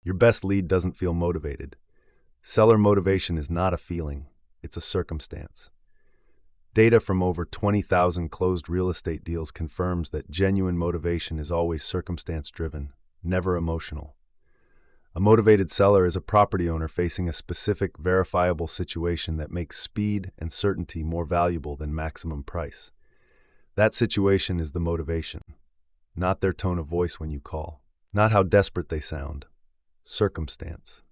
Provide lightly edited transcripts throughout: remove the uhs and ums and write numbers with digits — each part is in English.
Your best lead doesn't feel motivated. Seller motivation is not a feeling, it's a circumstance. Data from over 20,000 closed real estate deals confirms that genuine motivation is always circumstance-driven, never emotional. A motivated seller is a property owner facing a specific, verifiable situation that makes speed and certainty more valuable than maximum price. That situation is the motivation, not their tone of voice when you call, not how desperate they sound. Circumstance.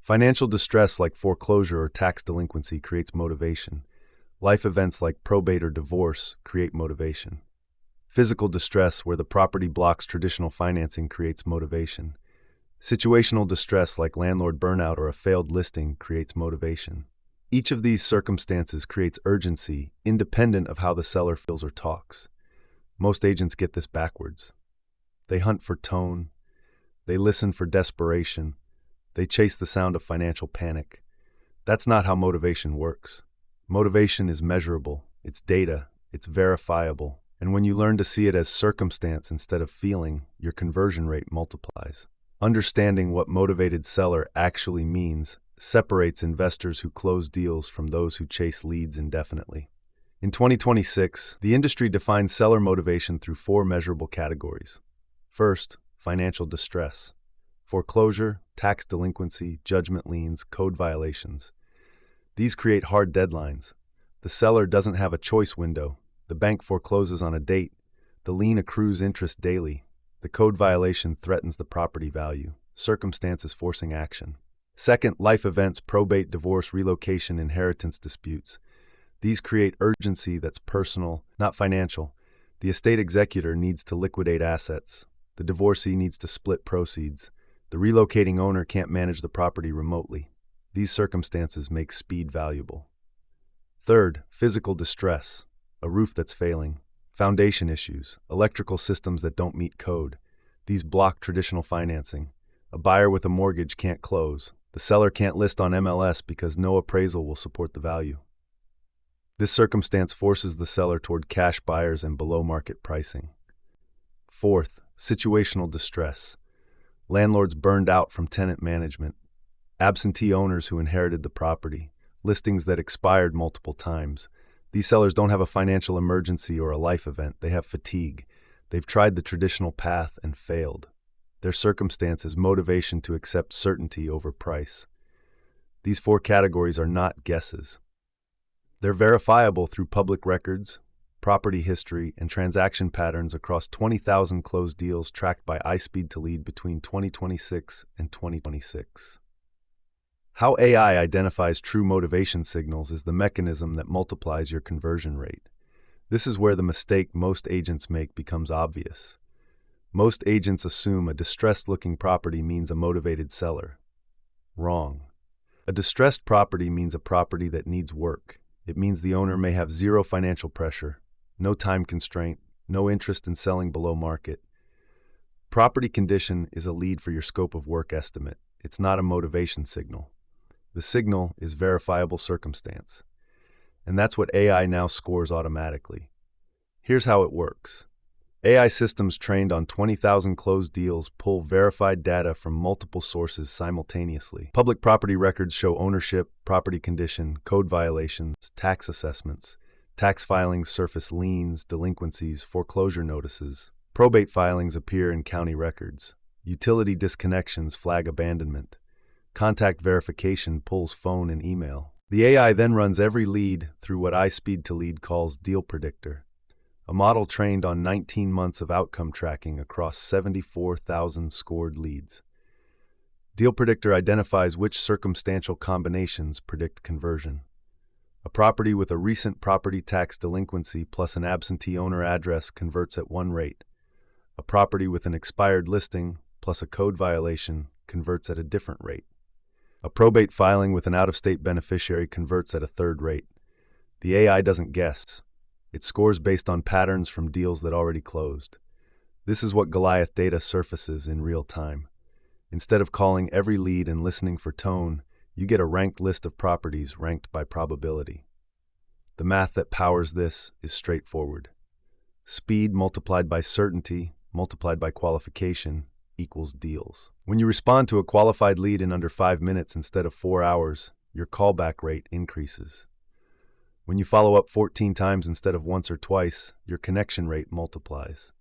Financial distress like foreclosure or tax delinquency creates motivation. Life events like probate or divorce create motivation. Physical distress where the property blocks traditional financing creates motivation. Situational distress like landlord burnout or a failed listing creates motivation. Each of these circumstances creates urgency, independent of how the seller feels or talks. Most agents get this backwards. They hunt for tone. They listen for desperation. They chase the sound of financial panic. That's not how motivation works. Motivation is measurable, it's data, it's verifiable, and when you learn to see it as circumstance instead of feeling, your conversion rate multiplies. Understanding what motivated seller actually means separates investors who close deals from those who chase leads indefinitely. In 2026, the industry defines seller motivation through 4 measurable categories. First, financial distress. Foreclosure, tax delinquency, judgment liens, code violations. These create hard deadlines. The seller doesn't have a choice window. The bank forecloses on a date. The lien accrues interest daily. The code violation threatens the property value. Circumstances forcing action. Second, life events, probate, divorce, relocation, inheritance disputes. These create urgency that's personal, not financial. The estate executor needs to liquidate assets. The divorcee needs to split proceeds. The relocating owner can't manage the property remotely. These circumstances make speed valuable. Third, physical distress, a roof that's failing, foundation issues, electrical systems that don't meet code. These block traditional financing. A buyer with a mortgage can't close. The seller can't list on MLS because no appraisal will support the value. This circumstance forces the seller toward cash buyers and below-market pricing. Fourth, situational distress. Landlords burned out from tenant management. Absentee owners who inherited the property. Listings that expired multiple times. These sellers don't have a financial emergency or a life event. They have fatigue. They've tried the traditional path and failed. Their circumstance is motivation to accept certainty over price. These 4 categories are not guesses. They're verifiable through public records, property history, and transaction patterns across 20,000 closed deals tracked by iSpeed to Lead between 2026 and 2026. How AI identifies true motivation signals is the mechanism that multiplies your conversion rate. This is where the mistake most agents make becomes obvious. Most agents assume a distressed-looking property means a motivated seller. Wrong. A distressed property means a property that needs work. It means the owner may have 0 financial pressure, no time constraint, no interest in selling below market. Property condition is a lead for your scope of work estimate. It's not a motivation signal. The signal is verifiable circumstance. And that's what AI now scores automatically. Here's how it works. AI systems trained on 20,000 closed deals pull verified data from multiple sources simultaneously. Public property records show ownership, property condition, code violations, tax assessments. Tax filings surface liens, delinquencies, foreclosure notices. Probate filings appear in county records. Utility disconnections flag abandonment. Contact verification pulls phone and email. The AI then runs every lead through what iSpeed to Lead calls Deal Predictor, a model trained on 19 months of outcome tracking across 74,000 scored leads. Deal Predictor identifies which circumstantial combinations predict conversion. A property with a recent property tax delinquency plus an absentee owner address converts at one rate. A property with an expired listing plus a code violation converts at a different rate. A probate filing with an out-of-state beneficiary converts at a third rate. The AI doesn't guess. It scores based on patterns from deals that already closed. This is what Goliath data surfaces in real time. Instead of calling every lead and listening for tone, you get a ranked list of properties ranked by probability. The math that powers this is straightforward. Speed multiplied by certainty, multiplied by qualification, equals deals. When you respond to a qualified lead in under 5 minutes instead of 4 hours, your callback rate increases. When you follow up 14 times instead of once or twice, your connection rate multiplies.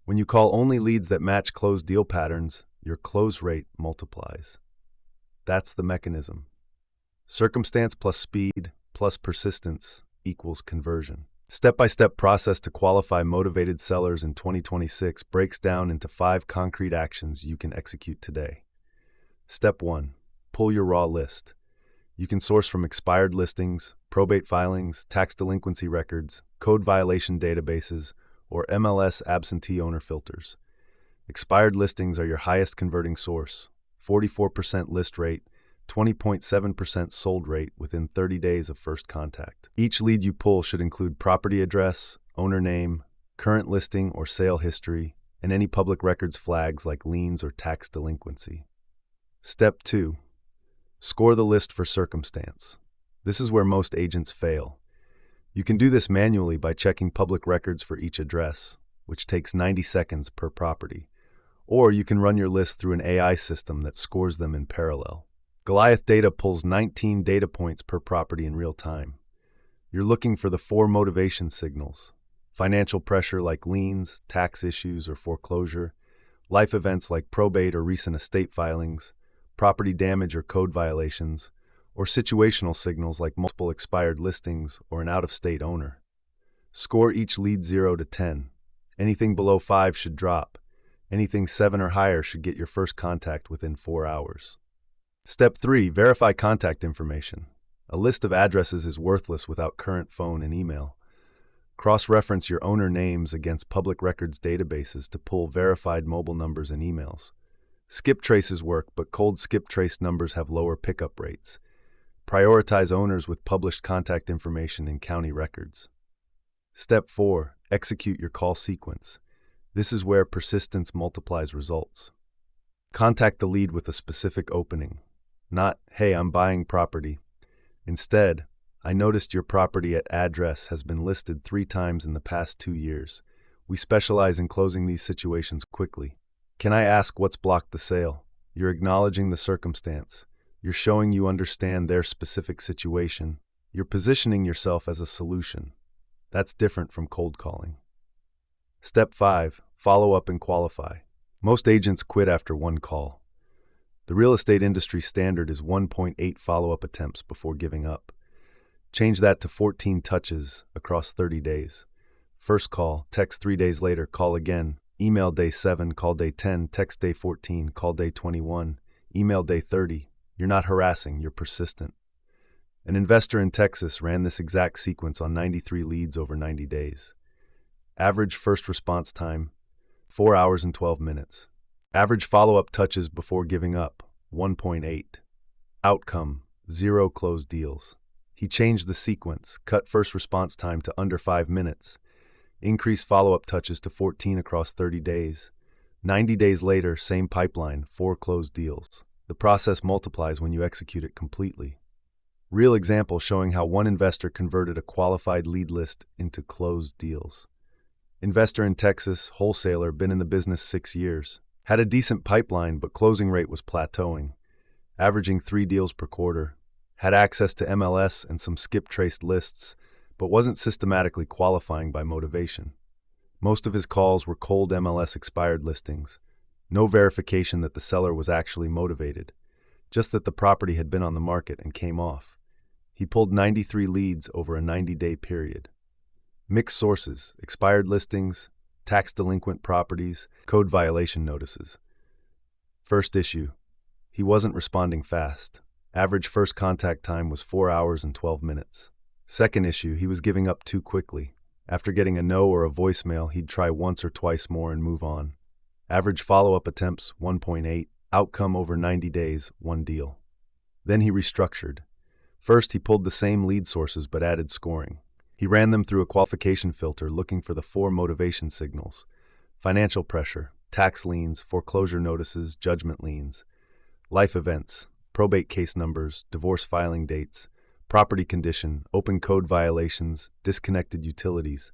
When you call only leads that match closed deal patterns, your close rate multiplies. That's the mechanism. Circumstance plus speed plus persistence equals conversion. Step-by-step process to qualify motivated sellers in 2026 breaks down into 5 concrete actions you can execute today. Step 1. Pull your raw list. You can source from expired listings, probate filings, tax delinquency records, code violation databases, or MLS absentee owner filters. Expired listings are your highest converting source, 44% list rate, 20.7% sold rate within 30 days of first contact. Each lead you pull should include property address, owner name, current listing or sale history, and any public records flags like liens or tax delinquency. Step 2. Score the list for circumstance. This is where most agents fail. You can do this manually by checking public records for each address, which takes 90 seconds per property, or you can run your list through an AI system that scores them in parallel. Goliath Data pulls 19 data points per property in real time. You're looking for the 4 motivation signals: financial pressure like liens, tax issues, or foreclosure, life events like probate or recent estate filings, property damage or code violations, or situational signals like multiple expired listings or an out-of-state owner. Score each lead 0 to 10. Anything below 5 should drop. Anything 7 or higher should get your first contact within 4 hours. Step 3. Verify contact information. A list of addresses is worthless without current phone and email. Cross-reference your owner names against public records databases to pull verified mobile numbers and emails. Skip traces work, but cold skip trace numbers have lower pickup rates. Prioritize owners with published contact information in county records. Step 4. Execute your call sequence. This is where persistence multiplies results. Contact the lead with a specific opening. Not, "Hey, I'm buying property." Instead, "I noticed your property at address has been listed 3 times in the past 2 years. We specialize in closing these situations quickly. Can I ask what's blocked the sale?" You're acknowledging the circumstance. You're showing you understand their specific situation. You're positioning yourself as a solution. That's different from cold calling. Step 5. Follow up and qualify. Most agents quit after 1 call. The real estate industry standard is 1.8 follow-up attempts before giving up. Change that to 14 touches across 30 days. First call, text 3 days later, call again. Email day 7, call day 10, text day 14, call day 21, email day 30. You're not harassing, you're persistent. An investor in Texas ran this exact sequence on 93 leads over 90 days. Average first response time, 4 hours and 12 minutes. Average follow-up touches before giving up, 1.8. Outcome, 0 closed deals. He changed the sequence, cut first response time to under 5 minutes, increased follow-up touches to 14 across 30 days. 90 days later, same pipeline, 4 closed deals. The process multiplies when you execute it completely. Real example showing how one investor converted a qualified lead list into closed deals. Investor in Texas, wholesaler, been in the business 6 years. Had a decent pipeline, but closing rate was plateauing, averaging 3 deals per quarter. Had access to MLS and some skip-traced lists, but wasn't systematically qualifying by motivation. Most of his calls were cold MLS expired listings. No verification that the seller was actually motivated, just that the property had been on the market and came off. He pulled 93 leads over a 90-day period. Mixed sources, expired listings, tax delinquent properties, code violation notices. First issue, he wasn't responding fast. Average first contact time was 4 hours and 12 minutes. Second issue, he was giving up too quickly. After getting a no or a voicemail, he'd try once or twice more and move on. Average follow-up attempts, 1.8. Outcome over 90 days, 1 deal. Then he restructured. First, he pulled the same lead sources but added scoring. He ran them through a qualification filter looking for the 4 motivation signals: financial pressure, tax liens, foreclosure notices, judgment liens, life events, probate case numbers, divorce filing dates, property condition, open code violations, disconnected utilities,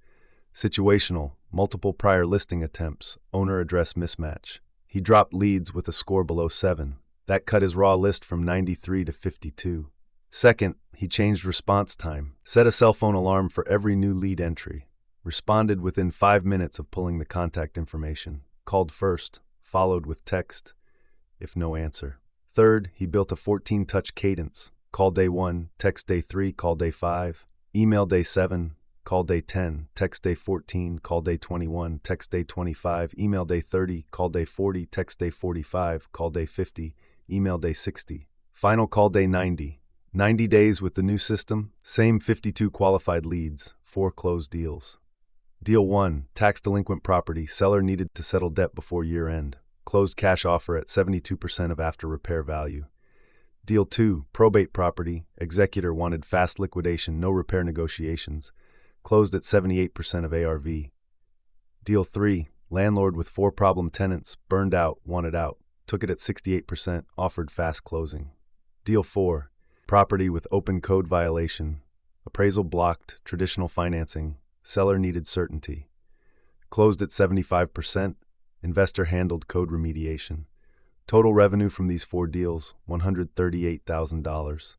situational, multiple prior listing attempts, owner address mismatch. he dropped leads with a score below 7. That cut his raw list from 93 to 52. Second, he changed response time, set a cell phone alarm for every new lead entry, responded within 5 minutes of pulling the contact information, called first, followed with text, if no answer. Third, he built a 14-touch cadence, call day 1, text day 3, call day 5, email day 7, call day 10, text day 14, call day 21, text day 25, email day 30, call day 40, text day 45, call day 50, email day 60, final call day 90. 90 days with the new system, same 52 qualified leads, 4 closed deals. Deal 1, tax delinquent property, seller needed to settle debt before year end. Closed cash offer at 72% of after repair value. Deal 2, probate property, executor wanted fast liquidation, no repair negotiations. Closed at 78% of ARV. Deal 3, landlord with 4 problem tenants, burned out, wanted out. Took it at 68%, offered fast closing. Deal 4, property with open code violation, appraisal blocked, traditional financing, seller needed certainty. Closed at 75%, investor handled code remediation. Total revenue from these 4 deals, $138,000.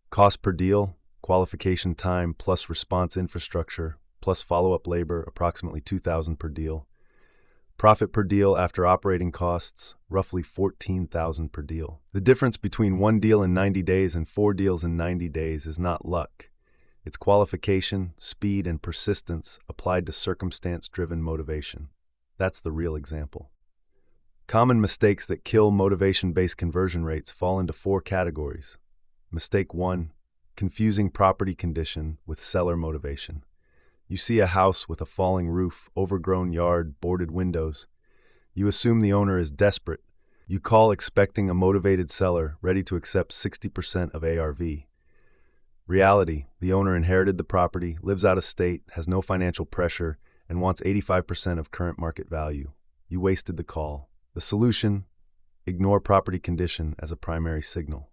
Cost per deal, qualification time plus response infrastructure, plus follow-up labor, approximately $2,000 per deal. Profit per deal after operating costs, roughly $14,000 per deal. The difference between 1 deal in 90 days and 4 deals in 90 days is not luck. It's qualification, speed, and persistence applied to circumstance-driven motivation. That's the real example. Common mistakes that kill motivation-based conversion rates fall into 4 categories. Mistake 1, confusing property condition with seller motivation. You see a house with a falling roof, overgrown yard, boarded windows. You assume the owner is desperate. You call expecting a motivated seller ready to accept 60% of ARV. Reality, the owner inherited the property, lives out of state, has no financial pressure, and wants 85% of current market value. You wasted the call. The solution, ignore property condition as a primary signal.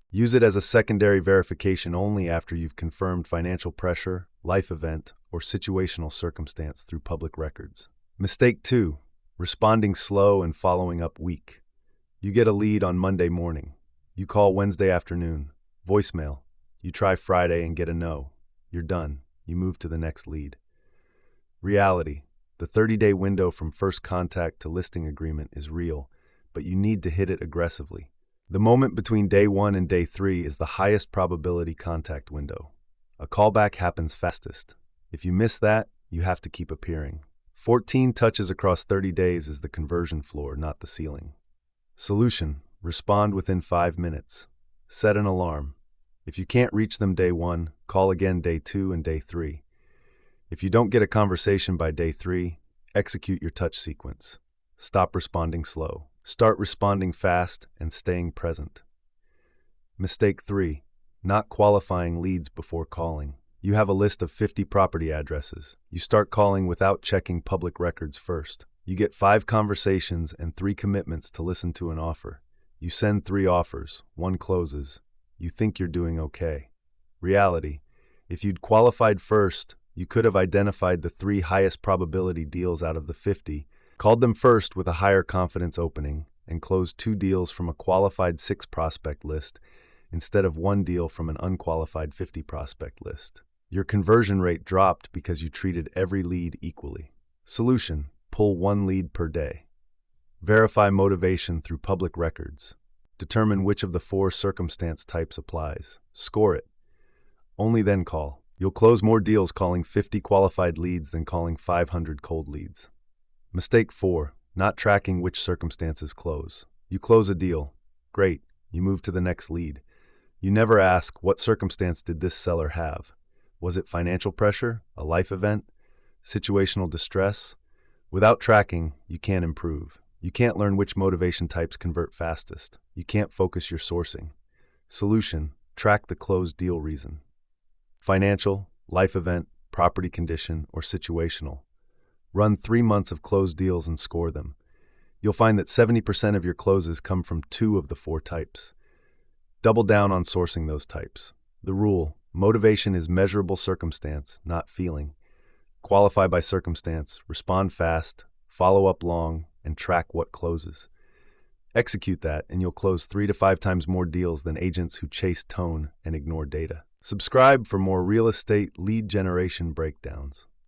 Use it as a secondary verification only after you've confirmed financial pressure, life event, or situational circumstance through public records. Mistake 2, responding slow and following up weak. You get a lead on Monday morning. You call Wednesday afternoon. Voicemail. You try Friday and get a no. You're done. You move to the next lead. Reality, the 30-day window from first contact to listing agreement is real, but you need to hit it aggressively. The moment between day 1 and day 3 is the highest probability contact window. A callback happens fastest. If you miss that, you have to keep appearing. 14 touches across 30 days is the conversion floor, not the ceiling. Solution, respond within 5 minutes. Set an alarm. If you can't reach them day 1, call again day 2 and day 3. If you don't get a conversation by day 3, execute your touch sequence. Stop responding slow. Start responding fast and staying present. Mistake 3, not qualifying leads before calling. You have a list of 50 property addresses. You start calling without checking public records first. You get 5 conversations and 3 commitments to listen to an offer. You send 3 offers, 1 closes. You think you're doing okay. Reality, if you'd qualified first, you could have identified the 3 highest probability deals out of the 50, called them first with a higher confidence opening, and closed 2 deals from a qualified 6 prospect list instead of 1 deal from an unqualified 50 prospect list. Your conversion rate dropped because you treated every lead equally. Solution, pull 1 lead per day. Verify motivation through public records. Determine which of the 4 circumstance types applies. Score it. Only then call. You'll close more deals calling 50 qualified leads than calling 500 cold leads. Mistake 4, not tracking which circumstances close. You close a deal. Great. You move to the next lead. You never ask, what circumstance did this seller have? Was it financial pressure, a life event, situational distress? Without tracking, you can't improve. You can't learn which motivation types convert fastest. You can't focus your sourcing. Solution, track the closed deal reason. Financial, life event, property condition, or situational. Run 3 months of closed deals and score them. You'll find that 70% of your closes come from 2 of the 4 types. Double down on sourcing those types. The rule, motivation is measurable circumstance, not feeling. Qualify by circumstance, respond fast, follow up long, and track what closes. Execute that, and you'll close 3 to 5 times more deals than agents who chase tone and ignore data. Subscribe for more real estate lead generation breakdowns.